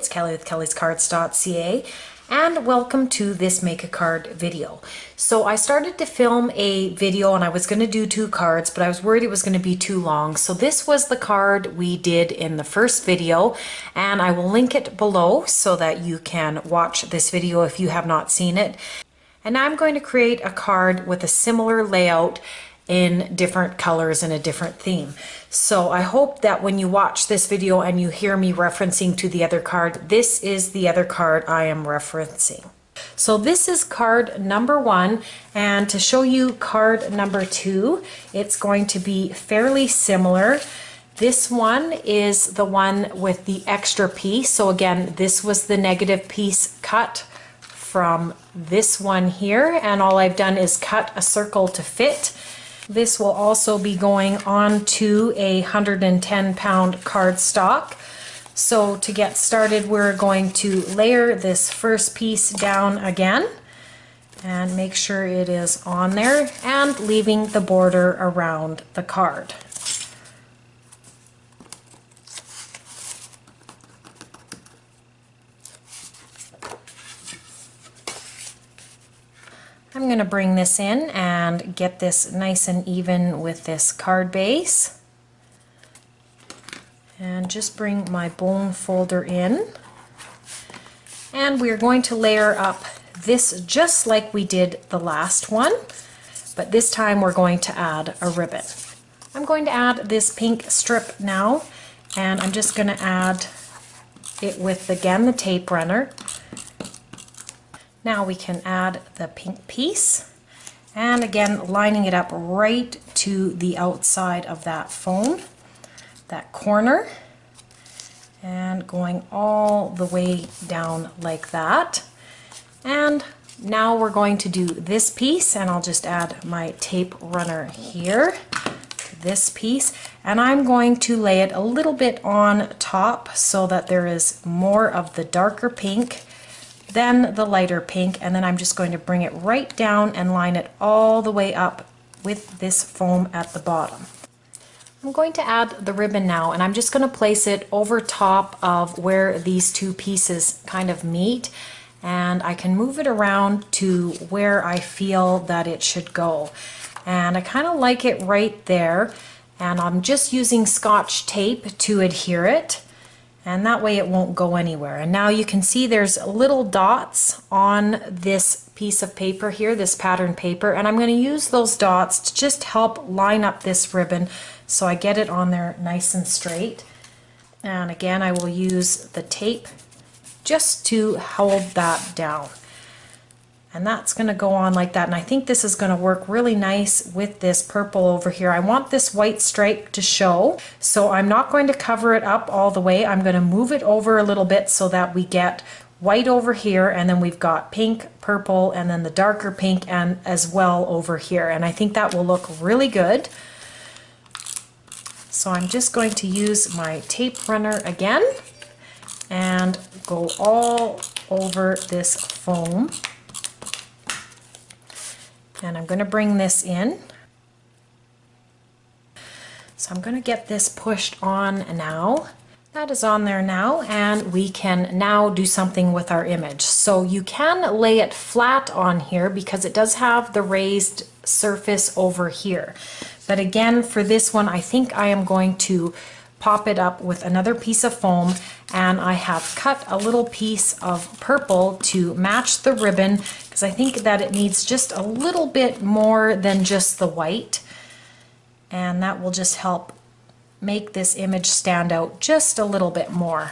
it's Kelly with Kellyscards.ca, and welcome to this make a card video. So I started to film a video and I was going to do 2 cards, but I was worried it was going to be too long. So this was the card we did in the first video, and I will link it below so that you can watch this video if you have not seen it. And I'm going to create a card with a similar layout in different colors and a different theme. So I hope that when you watch this video and you hear me referencing to the other card, this is the other card I am referencing. So this is card number 1, and to show you card number 2, it's going to be fairly similar. This one is the one with the extra piece. So again, this was the negative piece cut from this one here, and all I've done is cut a circle to fit. This will also be going on to a 110-pound cardstock. So to get started, we're going to layer this first piece down again and make sure it is on there and leaving the border around the card. I'm going to bring this in and get this nice and even with this card base. And just bring my bone folder in. And we're going to layer up this just like we did the last one, but this time we're going to add a ribbon. I'm going to add this pink strip now, and I'm just going to add it with, again, the tape runner. Now we can add the pink piece, and again lining it up right to the outside of that foam, that corner, and going all the way down like that. And now we're going to do this piece, and I'll just add my tape runner here to this piece, and I'm going to lay it a little bit on top so that there is more of the darker pink then the lighter pink, and then I'm just going to bring it right down and line it all the way up with this foam at the bottom. I'm going to add the ribbon now, and I'm just going to place it over top of where these 2 pieces kind of meet, and I can move it around to where I feel that it should go. And I kind of like it right there, and I'm just using Scotch tape to adhere it, and that way it won't go anywhere. And now you can see there's little dots on this piece of paper here, this pattern paper, and I'm going to use those dots to just help line up this ribbon so I get it on there nice and straight. And again, I will use the tape just to hold that down. And that's going to go on like that, and I think this is going to work really nice with this purple over here. I want this white stripe to show, so I'm not going to cover it up all the way. I'm going to move it over a little bit so that we get white over here, and then we've got pink, purple, and then the darker pink and as well over here, and I think that will look really good. So I'm just going to use my tape runner again and go all over this foam. And I'm going to bring this in. So I'm going to get this pushed on now. That is on there now, and we can now do something with our image. So you can lay it flat on here because it does have the raised surface over here. But again, for this one, I think I am going to pop it up with another piece of foam, and I have cut a little piece of purple to match the ribbon because I think that it needs just a little bit more than just the white, and that will just help make this image stand out just a little bit more.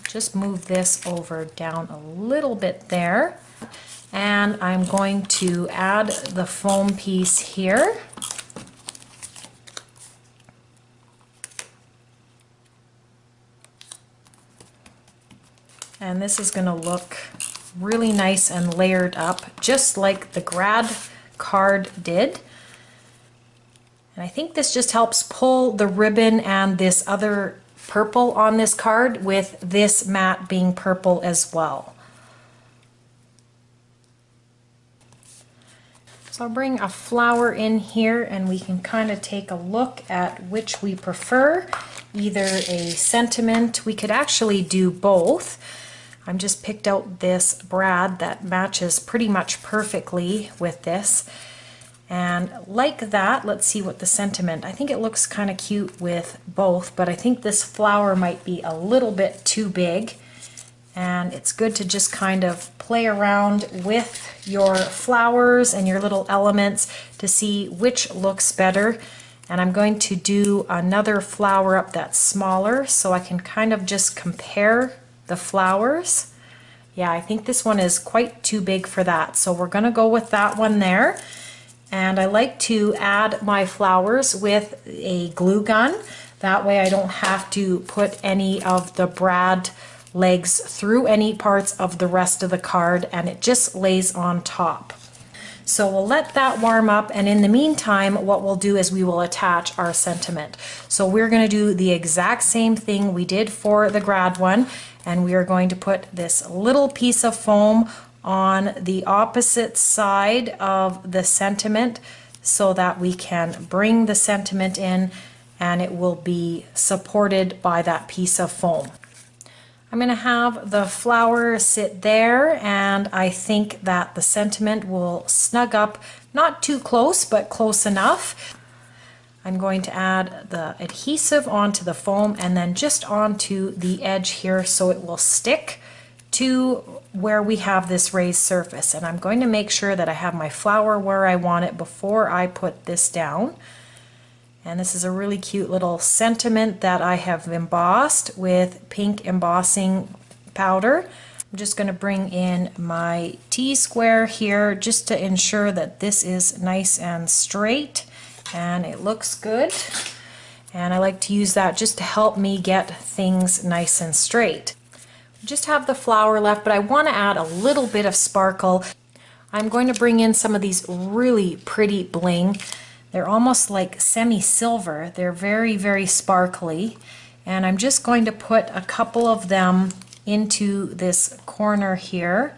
Just move this over down a little bit there, and I'm going to add the foam piece here. And this is going to look really nice and layered up, just like the grad card did. And I think this just helps pull the ribbon and this other purple on this card with this matte being purple as well. So I'll bring a flower in here, and we can kind of take a look at which we prefer, either a sentiment. We could actually do both. I'm just picked out this brad that matches pretty much perfectly with this. And like that, let's see what the sentiment, I think it looks kind of cute with both, but I think this flower might be a little bit too big. And it's good to just kind of play around with your flowers and your little elements to see which looks better. And I'm going to do another flower up that's smaller so I can kind of just compare the flowers. Yeah, I think this one is quite too big for that. So we're going to go with that one there. And I like to add my flowers with a glue gun. That way I don't have to put any of the brad legs through any parts of the rest of the card, and it just lays on top. So we'll let that warm up, and in the meantime what we'll do is we will attach our sentiment. So we're going to do the exact same thing we did for the grad one, and we are going to put this little piece of foam on the opposite side of the sentiment so that we can bring the sentiment in and it will be supported by that piece of foam. I'm going to have the flower sit there, and I think that the sentiment will snug up, not too close, but close enough. I'm going to add the adhesive onto the foam and then just onto the edge here so it will stick to where we have this raised surface. And I'm going to make sure that I have my flower where I want it before I put this down. And this is a really cute little sentiment that I have embossed with pink embossing powder. I'm just going to bring in my T-square here just to ensure that this is nice and straight and it looks good. And I like to use that just to help me get things nice and straight. Just have the flower left, but I want to add a little bit of sparkle. I'm going to bring in some of these really pretty bling. They're almost like semi-silver. They're very, very sparkly. And I'm just going to put a couple of them into this corner here.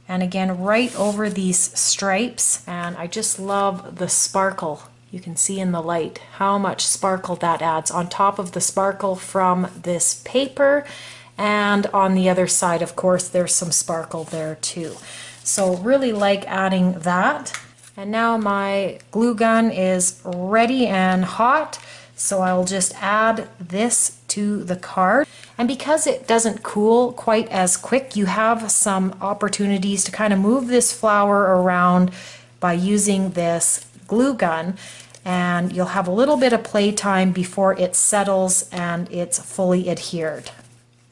And again, right over these stripes. And I just love the sparkle. You can see in the light how much sparkle that adds on top of the sparkle from this paper. And on the other side, of course, there's some sparkle there too. So really like adding that. And now my glue gun is ready and hot, so I'll just add this to the card. And because it doesn't cool quite as quick, you have some opportunities to kind of move this flower around by using this glue gun, and you'll have a little bit of play time before it settles and it's fully adhered.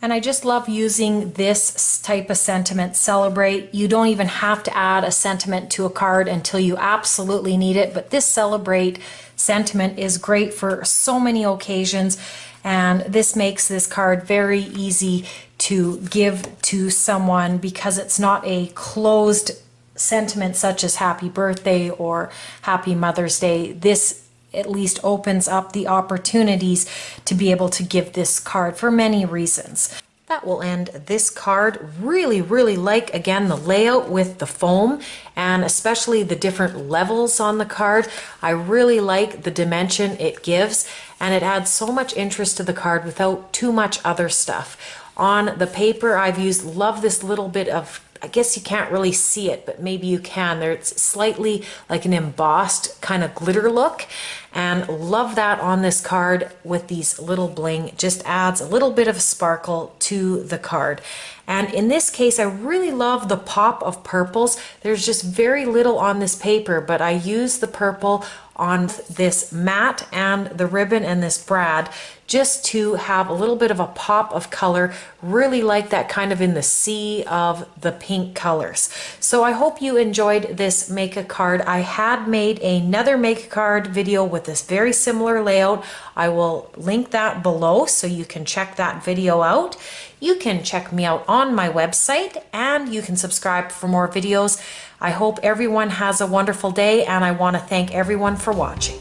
And I just love using this type of sentiment, Celebrate. You don't even have to add a sentiment to a card until you absolutely need it, but this Celebrate sentiment is great for so many occasions, and this makes this card very easy to give to someone because it's not a closed sentiment such as Happy Birthday or Happy Mother's Day. This at least opens up the opportunities to be able to give this card for many reasons. That will end this card. Really like, again, the layout with the foam and especially the different levels on the card. I really like the dimension it gives, and it adds so much interest to the card without too much other stuff. On the paper I've used, love this little bit of, I guess you can't really see it, but maybe you can. It's slightly like an embossed kind of glitter look, and love that on this card with these little bling. Just adds a little bit of sparkle to the card. And in this case, I really love the pop of purples. There's just very little on this paper, but I use the purple on this mat and the ribbon and this brad just to have a little bit of a pop of color. Really like that kind of in the sea of the pink colors. So I hope you enjoyed this make a card. I had made another make a card video with this very similar layout. I will link that below so you can check that video out. You can check me out on my website, and you can subscribe for more videos. I hope everyone has a wonderful day, and I want to thank everyone for watching.